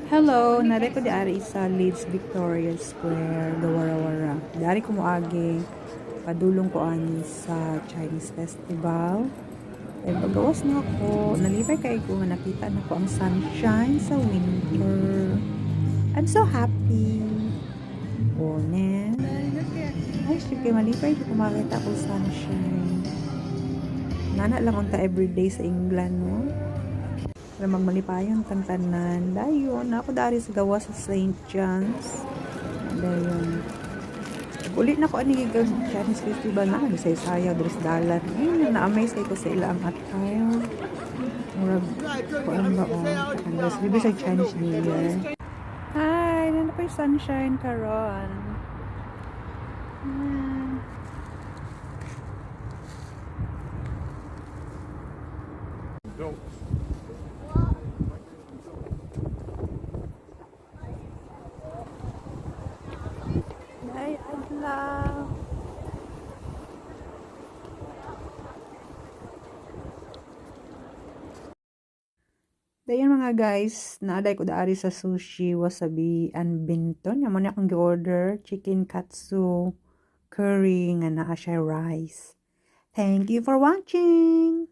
Hello, nare ko di ari sa Leeds Victoria Square, Gawarawara. Dari ko moagi padulong ko ani sa Chinese Festival. Ay pagawas na ako, nalipay kay ko nga nakita na ko ang sunshine sa winter. I'm so happy. O ne. Ay, sige, malipay di ko makita ko sunshine. Nana lang unta everyday sa England, no? Para magmalipayon tantanan. Dayon, ako dari sa gawa sa St. John's. Dayon. Ulit na ko ani gigaw sa Chinese Festival na nagsay-sayaw dres dalan. Ayun, na-amaze kay ko sa ilang attire. Murag ko ano ba oh. Unless bibi sa Chinese New Year. Hi, nana pa yung sunshine karon. Don't. Ay, adlaw. Dayon mga guys, naaday ko daari sa sushi, wasabi, and binton. Yaman akong gi-order, chicken katsu, curry, nga naa siya rice. Thank you for watching!